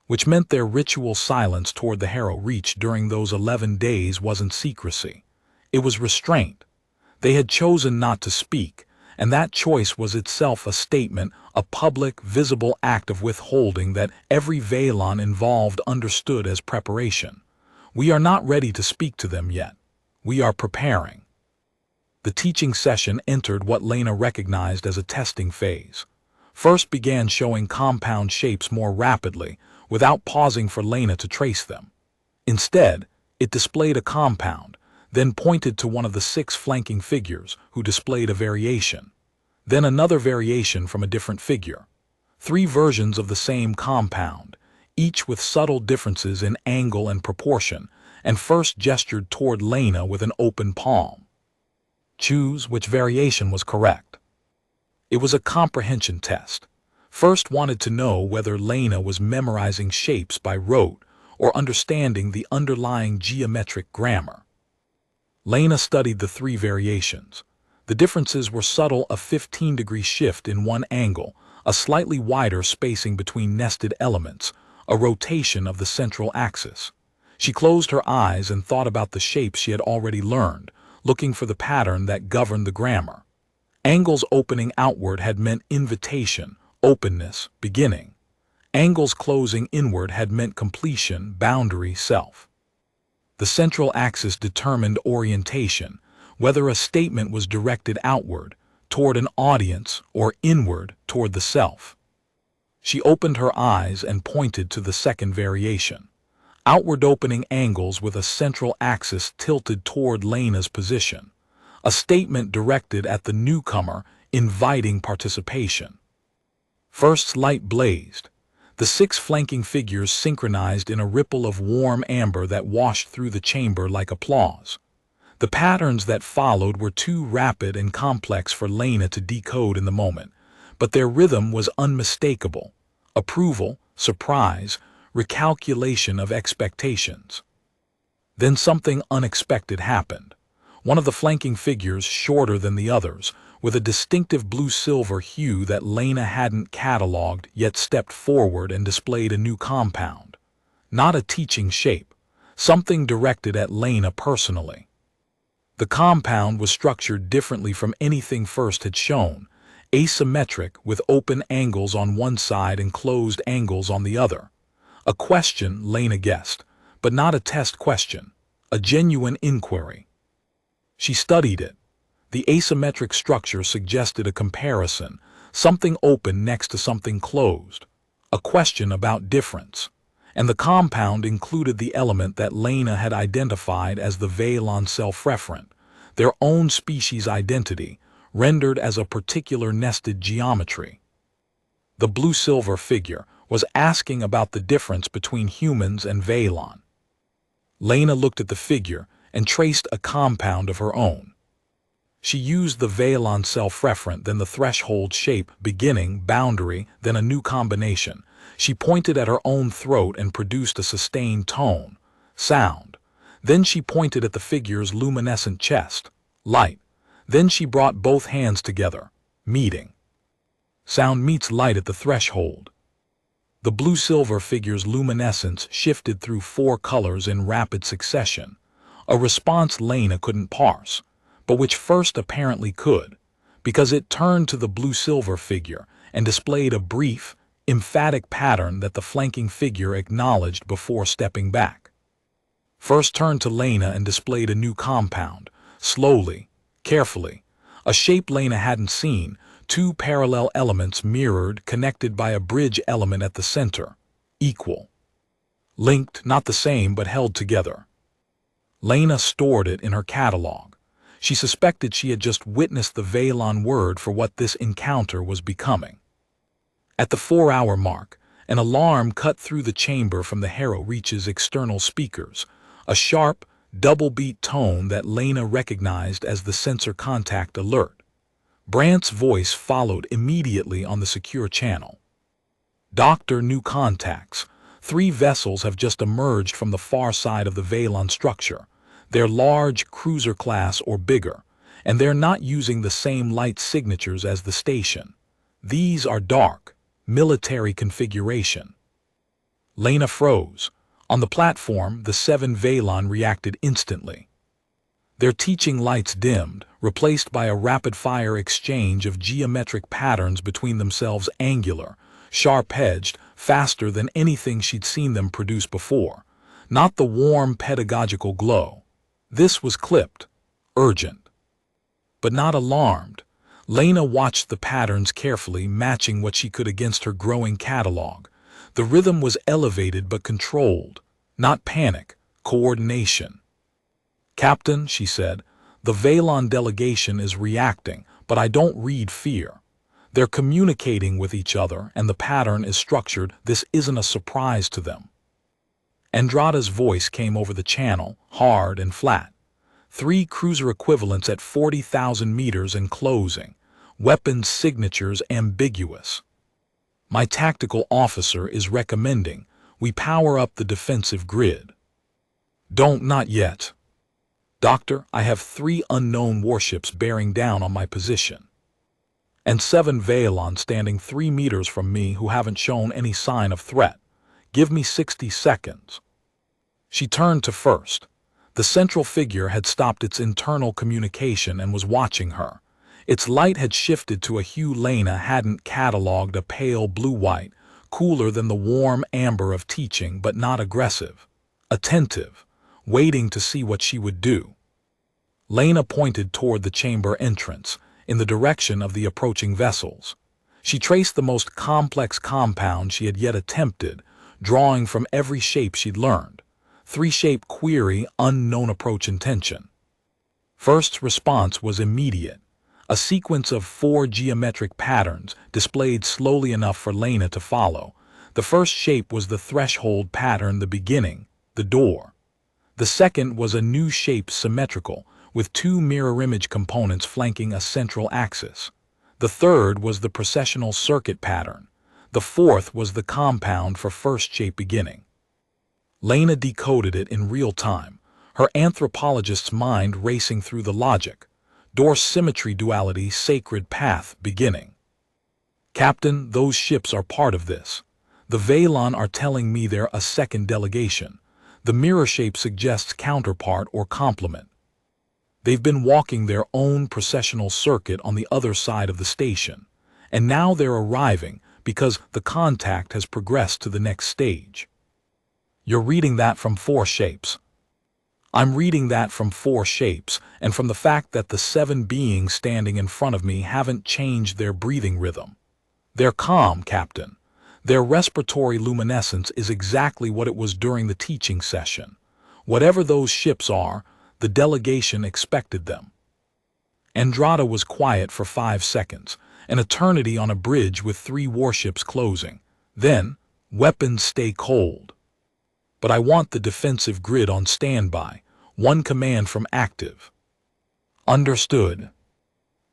A: which meant their ritual silence toward the Harrow Reach during those 11 days wasn't secrecy. It was restraint. They had chosen not to speak, and that choice was itself a statement, a public, visible act of withholding that every Valon involved understood as preparation. We are not ready to speak to them yet. We are preparing. The teaching session entered what Lena recognized as a testing phase. First began showing compound shapes more rapidly, without pausing for Lena to trace them. Instead, it displayed a compound, then pointed to one of the 6 flanking figures, who displayed a variation. Then another variation from a different figure. 3 versions of the same compound, each with subtle differences in angle and proportion, and first gestured toward Lena with an open palm. Choose which variation was correct. It was a comprehension test. First wanted to know whether Lena was memorizing shapes by rote or understanding the underlying geometric grammar. Lena studied the 3 variations. The differences were subtle: a 15-degree shift in one angle, a slightly wider spacing between nested elements, a rotation of the central axis. She closed her eyes and thought about the shapes she had already learned, looking for the pattern that governed the grammar. Angles opening outward had meant invitation, openness, beginning. Angles closing inward had meant completion, boundary, self. The central axis determined orientation, whether a statement was directed outward, toward an audience, or inward, toward the self. She opened her eyes and pointed to the second variation. Outward opening angles with a central axis tilted toward Lena's position. A statement directed at the newcomer, inviting participation. First light blazed. The 6 flanking figures synchronized in a ripple of warm amber that washed through the chamber like applause. The patterns that followed were too rapid and complex for Lena to decode in the moment, but their rhythm was unmistakable. Approval, surprise, recalculation of expectations. Then something unexpected happened. One of the flanking figures, shorter than the others, with a distinctive blue-silver hue that Lena hadn't cataloged, yet stepped forward and displayed a new compound. Not a teaching shape, something directed at Lena personally. The compound was structured differently from anything first had shown, asymmetric, with open angles on one side and closed angles on the other. A question, Lena guessed, but not a test question, a genuine inquiry. She studied it. The asymmetric structure suggested a comparison, something open next to something closed, a question about difference. And the compound included the element that Lena had identified as the Veilon self-referent, their own species identity, rendered as a particular nested geometry. The blue-silver figure was asking about the difference between humans and Veilon. Lena looked at the figure and traced a compound of her own. She used the Veilon self-referent, then the threshold shape, beginning, boundary, then a new combination. She pointed at her own throat and produced a sustained tone, sound. Then she pointed at the figure's luminescent chest, light. Then she brought both hands together, meeting. Sound meets light at the threshold. The blue-silver figure's luminescence shifted through 4 colors in rapid succession, a response Lena couldn't parse, but which first apparently could, because it turned to the blue-silver figure and displayed a brief, emphatic pattern that the flanking figure acknowledged before stepping back. First turned to Lena and displayed a new compound, slowly, carefully, a shape Lena hadn't seen, 2 parallel elements mirrored, connected by a bridge element at the center, equal. Linked, not the same, but held together. Lena stored it in her catalog. She suspected she had just witnessed the Veilon word for what this encounter was becoming. At the 4-hour mark, an alarm cut through the chamber from the Harrow Reach's external speakers, a sharp, double-beat tone that Lena recognized as the sensor contact alert. Brandt's voice followed immediately on the secure channel. Doctor, new contacts. 3 vessels have just emerged from the far side of the Veilon structure. They're large, cruiser class or bigger, and they're not using the same light signatures as the station. These are dark, military configuration. Lena froze. On the platform, the 7 Veilon reacted instantly. Their teaching lights dimmed, replaced by a rapid-fire exchange of geometric patterns between themselves, angular, sharp-edged, faster than anything she'd seen them produce before. Not the warm pedagogical glow. This was clipped, urgent. but not alarmed. Lena watched the patterns carefully, matching what she could against her growing catalog. The rhythm was elevated but controlled, not panic, coordination. "Captain," she said, "the Valon delegation is reacting, but I don't read fear. They're communicating with each other, and the pattern is structured. This isn't a surprise to them." Andrada's voice came over the channel, hard and flat. 3 cruiser equivalents at 40,000 meters and closing. Weapons signatures ambiguous. "My tactical officer is recommending we power up the defensive grid." "Don't, not yet. Doctor, I have 3 unknown warships bearing down on my position. And 7 Valon standing 3 meters from me who haven't shown any sign of threat. Give me 60 seconds. She turned to First. The central figure had stopped its internal communication and was watching her. Its light had shifted to a hue Lena hadn't catalogued, a pale blue-white, cooler than the warm amber of teaching, but not aggressive. Attentive, waiting to see what she would do. Lena pointed toward the chamber entrance, in the direction of the approaching vessels. She traced the most complex compound she had yet attempted, drawing from every shape she'd learned. 3-shape query, unknown approach intention. First's response was immediate. A sequence of 4 geometric patterns displayed slowly enough for Lena to follow. The first shape was the threshold pattern, the beginning, the door. The second was a new shape, symmetrical, with 2 mirror image components flanking a central axis. The third was the processional circuit pattern. The fourth was the compound for first shape beginning. Lena decoded it in real time, her anthropologist's mind racing through the logic. Door symmetry duality, sacred path, beginning. "Captain, those ships are part of this. The Valon are telling me they're a second delegation. The mirror shape suggests counterpart or complement. They've been walking their own processional circuit on the other side of the station, and now they're arriving because the contact has progressed to the next stage." "You're reading that from 4 shapes." "I'm reading that from 4 shapes, and from the fact that the 7 beings standing in front of me haven't changed their breathing rhythm. They're calm, Captain. Their respiratory luminescence is exactly what it was during the teaching session. Whatever those ships are, the delegation expected them." Andrada was quiet for 5 seconds, an eternity on a bridge with 3 warships closing. Then, "Weapons stay cold. But I want the defensive grid on standby. 1 command from active." "Understood."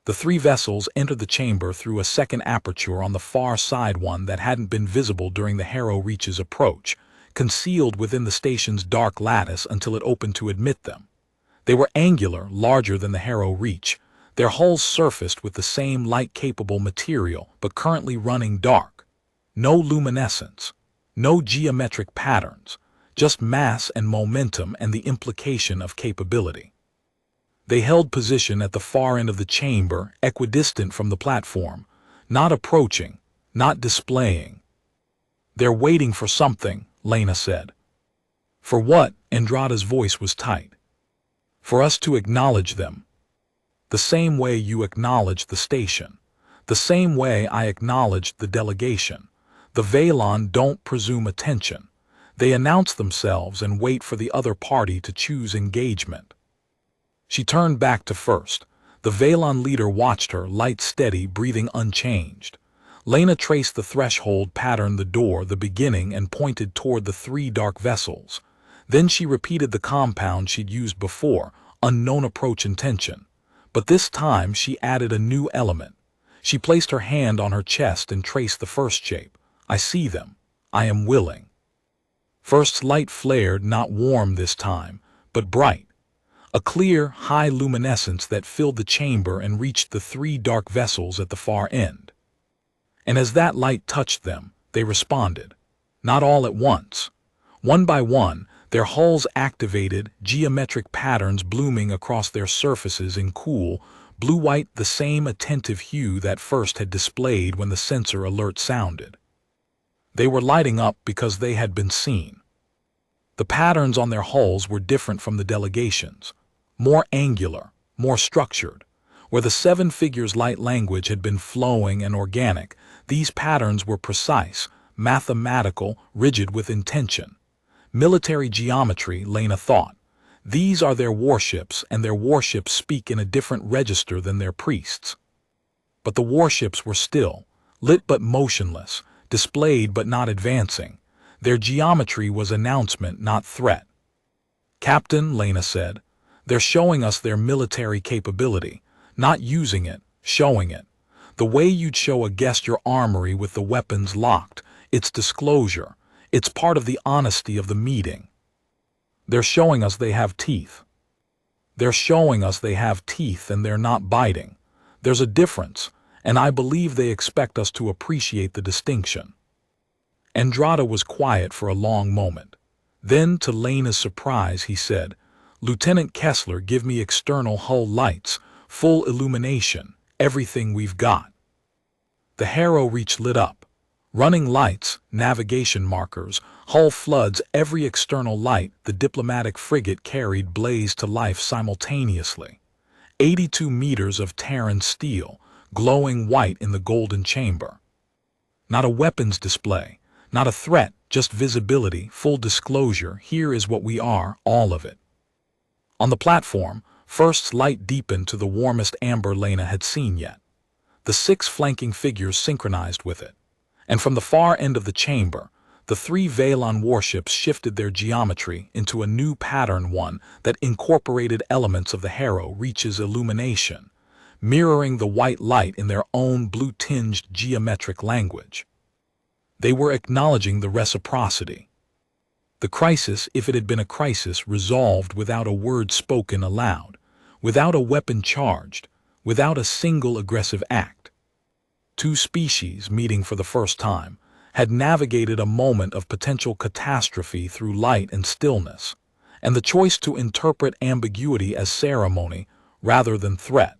A: The 3 vessels entered the chamber through a second aperture on the far side, one that hadn't been visible during the Harrow Reach's approach, concealed within the station's dark lattice until it opened to admit them. They were angular, larger than the Harrow Reach, their hulls surfaced with the same light-capable material, but currently running dark. No luminescence, no geometric patterns, just mass and momentum and the implication of capability. They held position at the far end of the chamber, equidistant from the platform, not approaching, not displaying. "They're waiting for something," Lena said. "For what?" Andrada's voice was tight. "For us to acknowledge them. The same way you acknowledged the station. The same way I acknowledged the delegation. The Valon don't presume attention. They announce themselves and wait for the other party to choose engagement." She turned back to First. The Valon leader watched her, light steady, breathing unchanged. Lena traced the threshold pattern, the door, the beginning, and pointed toward the 3 dark vessels. Then she repeated the compound she'd used before, unknown approach intention. But this time she added a new element. She placed her hand on her chest and traced the first shape. "I see them. I am willing." First's light flared, not warm this time, but bright. A clear, high luminescence that filled the chamber and reached the 3 dark vessels at the far end. And as that light touched them, they responded. Not all at once. One by one, their hulls activated, geometric patterns blooming across their surfaces in cool, blue-white, the same attentive hue that First had displayed when the sensor alert sounded. They were lighting up because they had been seen. The patterns on their hulls were different from the delegations. More angular, more structured, Where the seven figures light language had been flowing and organic, these patterns were precise, mathematical, rigid with intention. Military geometry, Lena thought. These are their warships, and their warships speak in a different register than their priests. But the warships were still, lit but motionless, displayed but not advancing. Their geometry was announcement, not threat. "Captain," Lena said, "they're showing us their military capability, not using it, showing it. The way you'd show a guest your armory with the weapons locked. It's disclosure. It's part of the honesty of the meeting. They're showing us they have teeth. They're showing us they have teeth and they're not biting. There's a difference, and I believe they expect us to appreciate the distinction." Andrade was quiet for a long moment. Then, to Lena's surprise, he said, "Lieutenant Kessler, give me external hull lights, full illumination, everything we've got." The Harrow reach lit up. Running lights, navigation markers, hull floods, every external light the diplomatic frigate carried blazed to life simultaneously. 82 meters of Terran steel, glowing white in the golden chamber. Not a weapons display, not a threat, just visibility, full disclosure. Here is what we are, all of it. On the platform, First's light deepened to the warmest amber Lena had seen yet. The 6 flanking figures synchronized with it. And from the far end of the chamber, the 3 Valon warships shifted their geometry into a new pattern, one that incorporated elements of the Harrow Reach's illumination, mirroring the white light in their own blue-tinged geometric language. They were acknowledging the reciprocity. The crisis, if it had been a crisis, resolved without a word spoken aloud, without a weapon charged, without a single aggressive act. 2 species, meeting for the first time, had navigated a moment of potential catastrophe through light and stillness, and the choice to interpret ambiguity as ceremony rather than threat.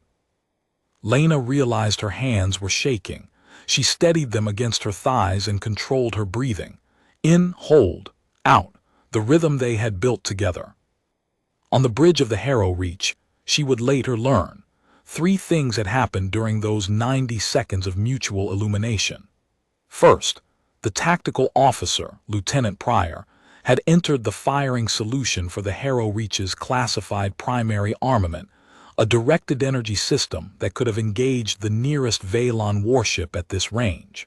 A: Lena realized her hands were shaking. She steadied them against her thighs and controlled her breathing. In, hold, out, the rhythm they had built together. On the bridge of the Harrow Reach, she would later learn, 3 things had happened during those 90 seconds of mutual illumination. First, the tactical officer, Lieutenant Pryor, had entered the firing solution for the Harrow Reach's classified primary armament, a directed energy system that could have engaged the nearest Valon warship at this range.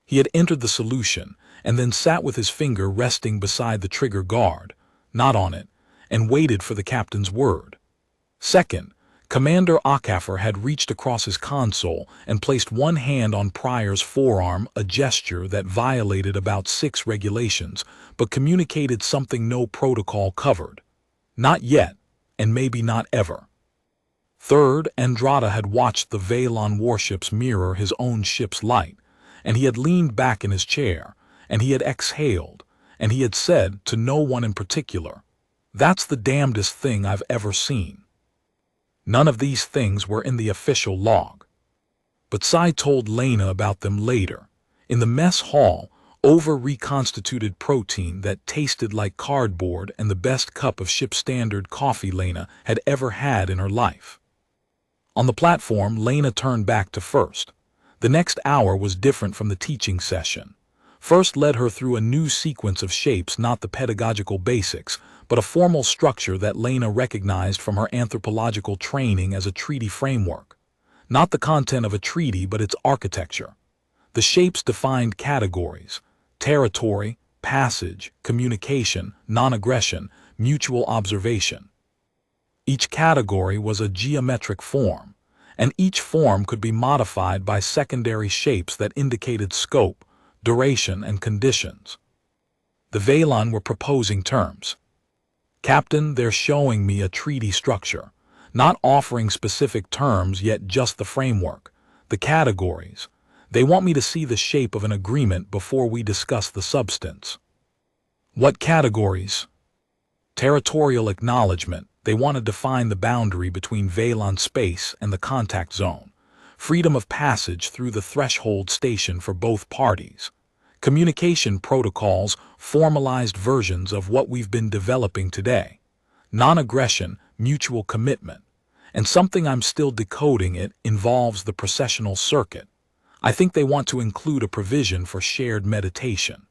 A: He had entered the solution and then sat with his finger resting beside the trigger guard, not on it, and waited for the captain's word. Second, Commander Akaffer had reached across his console and placed one hand on Pryor's forearm, a gesture that violated about 6 regulations, but communicated something no protocol covered. Not yet, and maybe not ever. Third, Andrade had watched the Valon warships mirror his own ship's light, and he had leaned back in his chair, and he had exhaled, and he had said to no one in particular, "That's the damnedest thing I've ever seen." None of these things were in the official log. But Sai told Lena about them later. In the mess hall, over reconstituted protein that tasted like cardboard and the best cup of ship-standard coffee Lena had ever had in her life. On the platform, Lena turned back to First. The next hour was different from the teaching session. First led her through a new sequence of shapes, not the pedagogical basics, but a formal structure that Lena recognized from her anthropological training as a treaty framework. Not the content of a treaty, but its architecture. The shapes defined categories: territory, passage, communication, non-aggression, mutual observation. Each category was a geometric form, and each form could be modified by secondary shapes that indicated scope, duration, and conditions. The Valon were proposing terms. "Captain, they're showing me a treaty structure, not offering specific terms yet, just the framework, the categories. They want me to see the shape of an agreement before we discuss the substance." "What categories?" "Territorial acknowledgement. They want to define the boundary between Valon space and the contact zone. Freedom of passage through the threshold station for both parties. Communication protocols, formalized versions of what we've been developing today. Non-aggression, mutual commitment. and something I'm still decoding it involves the processional circuit. I think they want to include a provision for shared meditation,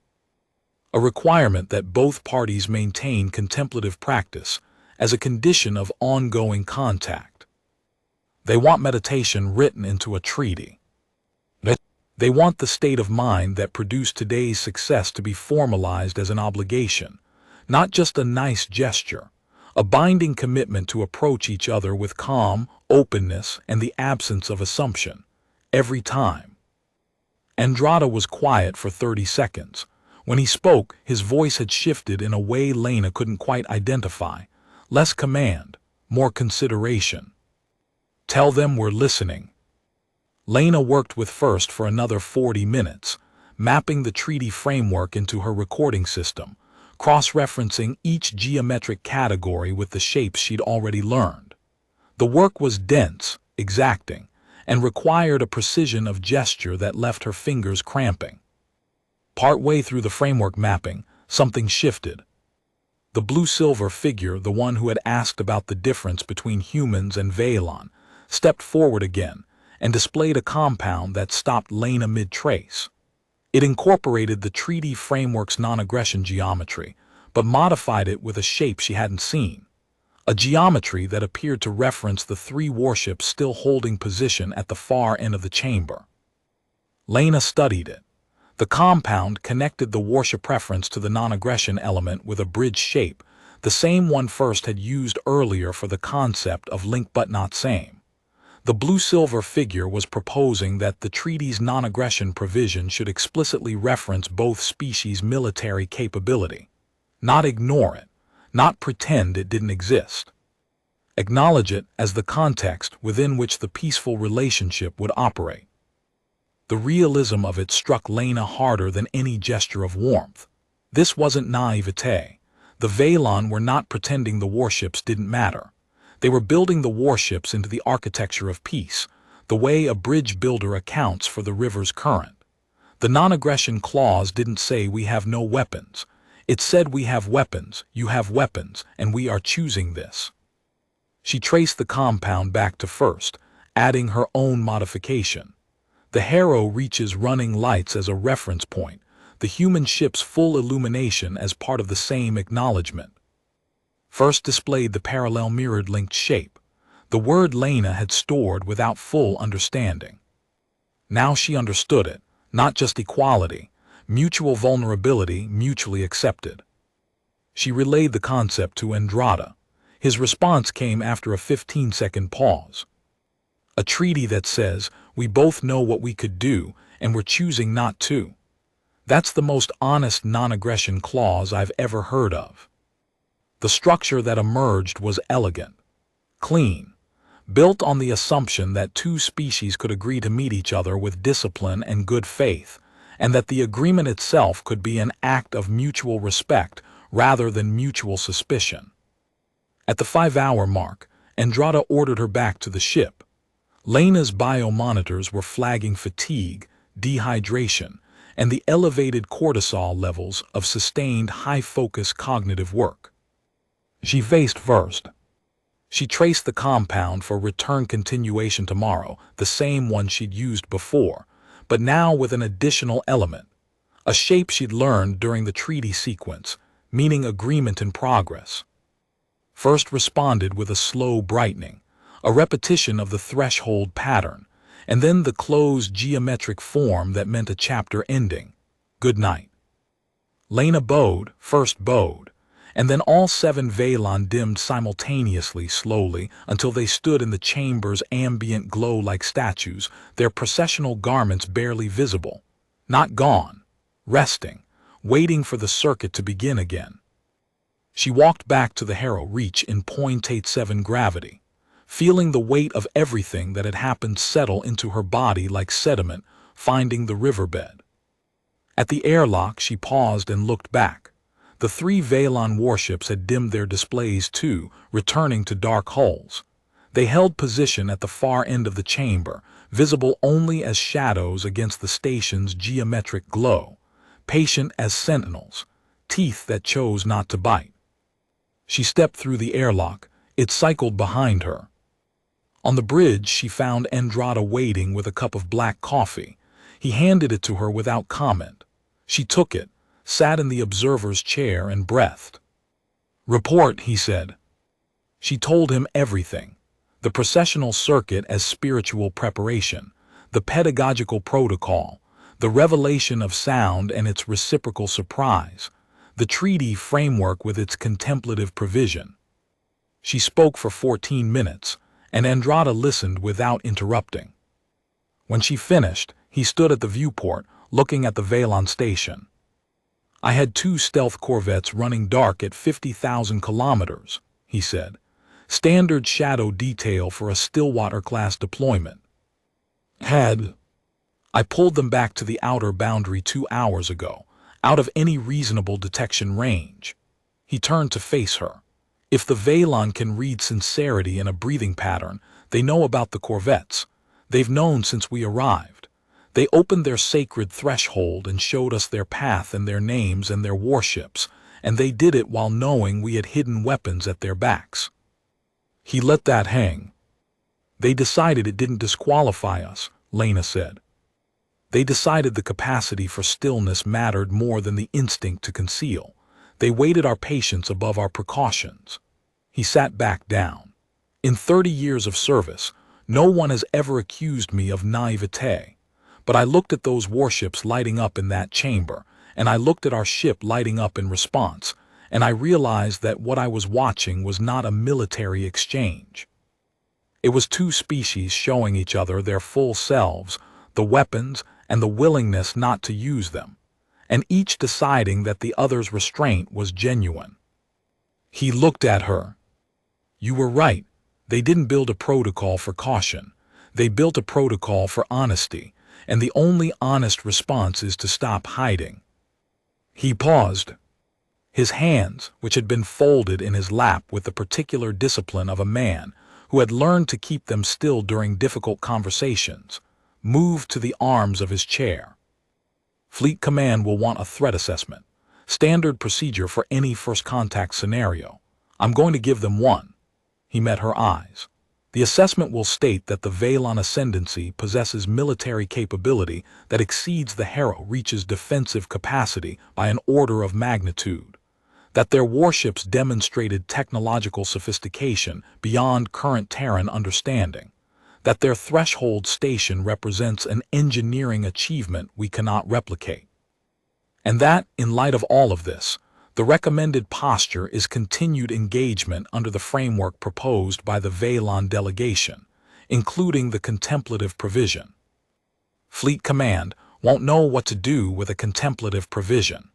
A: a requirement that both parties maintain contemplative practice as a condition of ongoing contact. They want meditation written into a treaty. They want the state of mind that produced today's success to be formalized as an obligation, not just a nice gesture, a binding commitment to approach each other with calm, openness, and the absence of assumption, every time. Andrada was quiet for 30 seconds. When he spoke, his voice had shifted in a way Lena couldn't quite identify. Less command, more consideration. Tell them we're listening. Lena worked with First for another 40 minutes, mapping the treaty framework into her recording system, cross-referencing each geometric category with the shapes she'd already learned. The work was dense, exacting, and required a precision of gesture that left her fingers cramping. Partway through the framework mapping, something shifted. The blue-silver figure, the one who had asked about the difference between humans and Veilon, stepped forward again and displayed a compound that stopped Lena mid-trace. It incorporated the treaty framework's non-aggression geometry, but modified it with a shape she hadn't seen, a geometry that appeared to reference the 3 warships still holding position at the far end of the chamber. Lena studied it. The compound connected the warship reference to the non-aggression element with a bridge shape, the same one First had used earlier for the concept of link but not same. The blue-silver figure was proposing that the treaty's non-aggression provision should explicitly reference both species' military capability. Not ignore it, not pretend it didn't exist. Acknowledge it as the context within which the peaceful relationship would operate. The realism of it struck Lena harder than any gesture of warmth. This wasn't naivete. The Veilon were not pretending the warships didn't matter. They were building the warships into the architecture of peace, the way a bridge builder accounts for the river's current. The non-aggression clause didn't say we have no weapons. It said we have weapons, you have weapons, and we are choosing this. She traced the compound back to First, adding her own modification. The Harrow reaches running lights as a reference point, the human ship's full illumination as part of the same acknowledgement. First displayed the parallel mirrored linked shape, the word Lena had stored without full understanding. Now she understood it, not just equality, mutual vulnerability mutually accepted. She relayed the concept to Andrada. His response came after a 15-second pause. A treaty that says, we both know what we could do, and we're choosing not to. That's the most honest non-aggression clause I've ever heard of. The structure that emerged was elegant, clean, built on the assumption that 2 species could agree to meet each other with discipline and good faith, and that the agreement itself could be an act of mutual respect rather than mutual suspicion. At the 5-hour mark, Andrada ordered her back to the ship. Lena's biomonitors were flagging fatigue, dehydration, and the elevated cortisol levels of sustained high-focus cognitive work. She faced First. She traced the compound for return continuation tomorrow, the same one she'd used before, but now with an additional element, a shape she'd learned during the treaty sequence, meaning agreement in progress. First responded with a slow brightening, a repetition of the threshold pattern, and then the closed geometric form that meant a chapter ending. Good night. Lena bowed, First bowed, and then all 7 Veilon dimmed simultaneously slowly until they stood in the chamber's ambient glow like statues, their processional garments barely visible. Not gone. Resting, waiting for the circuit to begin again. She walked back to the Harrow Reach in 0.87 gravity, feeling the weight of everything that had happened settle into her body like sediment finding the riverbed. At the airlock, she paused and looked back. The 3 Veilon warships had dimmed their displays too, returning to dark hulls. They held position at the far end of the chamber, visible only as shadows against the station's geometric glow, patient as sentinels, teeth that chose not to bite. She stepped through the airlock. It cycled behind her. On the bridge, she found Andrada waiting with a cup of black coffee. He handed it to her without comment. She took it, sat in the observer's chair, and breathed. "Report," he said. She told him everything. The processional circuit as spiritual preparation, the pedagogical protocol, the revelation of sound and its reciprocal surprise, the treaty framework with its contemplative provision. She spoke for 14 minutes, and Andrada listened without interrupting. When she finished, he stood at the viewport, looking at the Velan station. "I had 2 stealth corvettes running dark at 50,000 kilometers, he said. Standard shadow detail for a Stillwater-class deployment. I pulled them back to the outer boundary 2 hours ago, out of any reasonable detection range." He turned to face her. "If the Velan can read sincerity in a breathing pattern, they know about the corvettes. They've known since we arrived. They opened their sacred threshold and showed us their path and their names and their warships, and they did it while knowing we had hidden weapons at their backs." He let that hang. "They decided it didn't disqualify us," Lena said. "They decided the capacity for stillness mattered more than the instinct to conceal. They weighted our patience above our precautions." He sat back down. "In 30 years of service, no one has ever accused me of naivete. But I looked at those warships lighting up in that chamber, and I looked at our ship lighting up in response, and I realized that what I was watching was not a military exchange. It was 2 species showing each other their full selves, the weapons and the willingness not to use them, and each deciding that the other's restraint was genuine." He looked at her. "You were right. They didn't build a protocol for caution. They built a protocol for honesty, and the only honest response is to stop hiding." He paused. His hands, which had been folded in his lap with the particular discipline of a man who had learned to keep them still during difficult conversations, moved to the arms of his chair. "Fleet Command will want a threat assessment. Standard procedure for any first contact scenario. I'm going to give them one." He met her eyes. "The assessment will state that the Velan Ascendancy possesses military capability that exceeds the Hero Reach's defensive capacity by an order of magnitude. That their warships demonstrated technological sophistication beyond current Terran understanding. That their threshold station represents an engineering achievement we cannot replicate. And that, in light of all of this, the recommended posture is continued engagement under the framework proposed by the Velan delegation, including the contemplative provision. Fleet Command won't know what to do with a contemplative provision.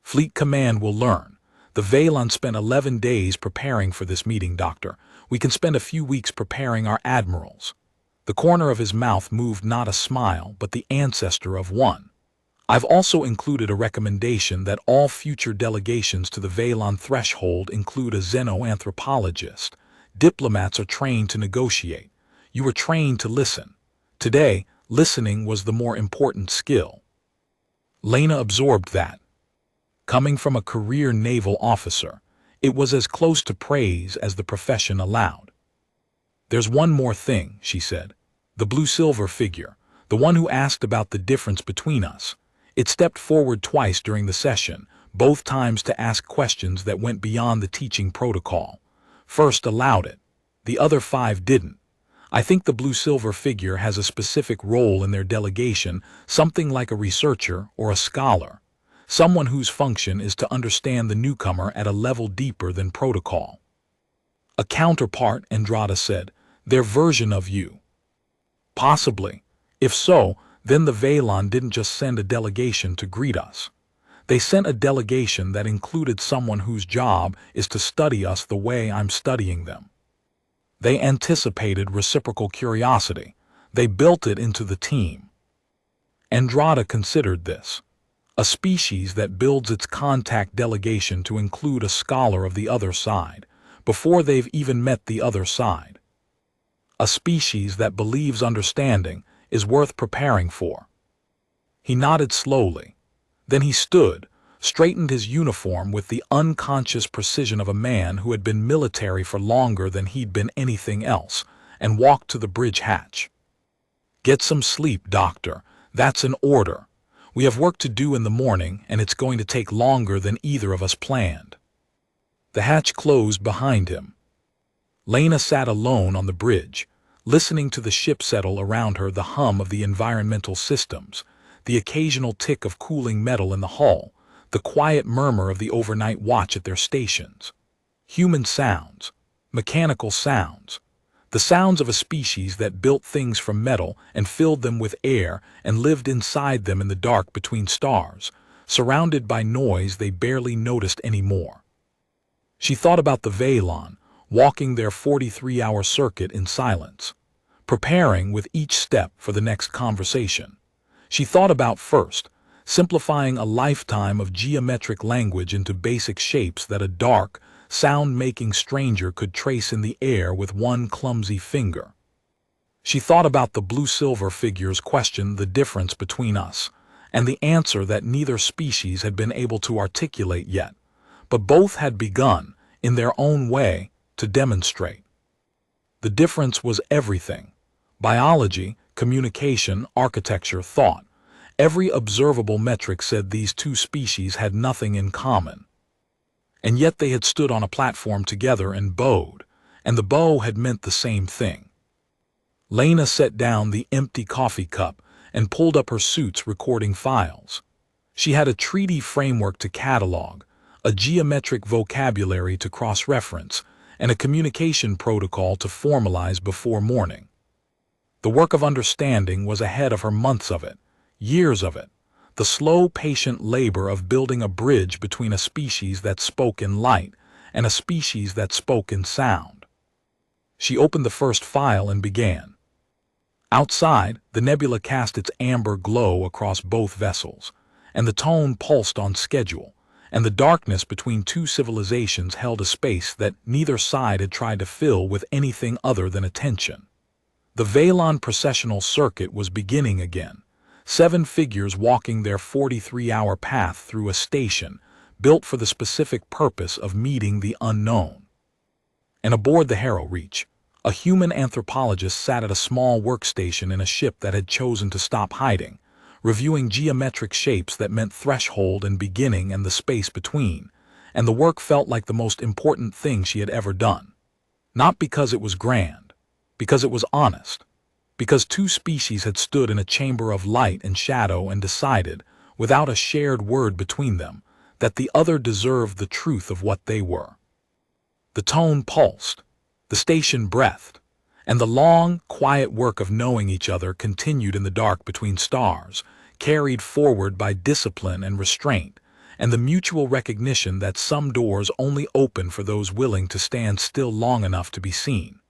A: Fleet Command will learn. The Velan spent 11 days preparing for this meeting, Doctor. We can spend a few weeks preparing our admirals." The corner of his mouth moved not a smile, but the ancestor of one. "I've also included a recommendation that all future delegations to the Velan threshold include a xenoanthropologist. Diplomats are trained to negotiate. You were trained to listen. Today, listening was the more important skill." Lena absorbed that. Coming from a career naval officer, it was as close to praise as the profession allowed. "There's one more thing," she said. "The blue-silver figure, the one who asked about the difference between us. It stepped forward twice during the session, both times to ask questions that went beyond the teaching protocol. First allowed it. The other 5 didn't. I think the blue-silver figure has a specific role in their delegation, something like a researcher or a scholar. Someone whose function is to understand the newcomer at a level deeper than protocol." "A counterpart," Andrada said. "Their version of you." "Possibly. If so, then the Velan didn't just send a delegation to greet us. They sent a delegation that included someone whose job is to study us the way I'm studying them. They anticipated reciprocal curiosity. They built it into the team." Andrada considered this. A species that builds its contact delegation to include a scholar of the other side, before they've even met the other side. A species that believes understanding is worth preparing for. He nodded slowly. Then he stood, straightened his uniform with the unconscious precision of a man who had been military for longer than he'd been anything else, and walked to the bridge hatch. "Get some sleep, Doctor. That's an order. We have work to do in the morning, and it's going to take longer than either of us planned." The hatch closed behind him. Lena sat alone on the bridge, listening to the ship settle around her, the hum of the environmental systems, the occasional tick of cooling metal in the hull, the quiet murmur of the overnight watch at their stations. Human sounds, mechanical sounds, the sounds of a species that built things from metal and filled them with air and lived inside them in the dark between stars, surrounded by noise they barely noticed anymore. She thought about the Veilon, walking their 43-hour circuit in silence, preparing with each step for the next conversation. She thought about, first, simplifying a lifetime of geometric language into basic shapes that a dark, sound-making stranger could trace in the air with one clumsy finger. She thought about the blue-silver figure's question, the difference between us, and the answer that neither species had been able to articulate yet, but both had begun, in their own way, to demonstrate. The difference was everything: biology, communication, architecture, thought. Every observable metric said these two species had nothing in common. And yet they had stood on a platform together and bowed, and the bow had meant the same thing. Lena set down the empty coffee cup and pulled up her suit's recording files. She had a treaty framework to catalog, a geometric vocabulary to cross-reference, and a communication protocol to formalize before morning. The work of understanding was ahead of her, months of it, years of it, the slow, patient labor of building a bridge between a species that spoke in light and a species that spoke in sound. She opened the first file and began. Outside, the nebula cast its amber glow across both vessels, and the tone pulsed on schedule, and the darkness between two civilizations held a space that neither side had tried to fill with anything other than attention. The Veilon processional circuit was beginning again, 7 figures walking their 43-hour path through a station built for the specific purpose of meeting the unknown. And aboard the Harrow Reach, a human anthropologist sat at a small workstation in a ship that had chosen to stop hiding, reviewing geometric shapes that meant threshold and beginning and the space between, and the work felt like the most important thing she had ever done. Not because it was grand, because it was honest. Because two species had stood in a chamber of light and shadow and decided, without a shared word between them, that the other deserved the truth of what they were. The tone pulsed, the station breathed, and the long, quiet work of knowing each other continued in the dark between stars, carried forward by discipline and restraint, and the mutual recognition that some doors only open for those willing to stand still long enough to be seen.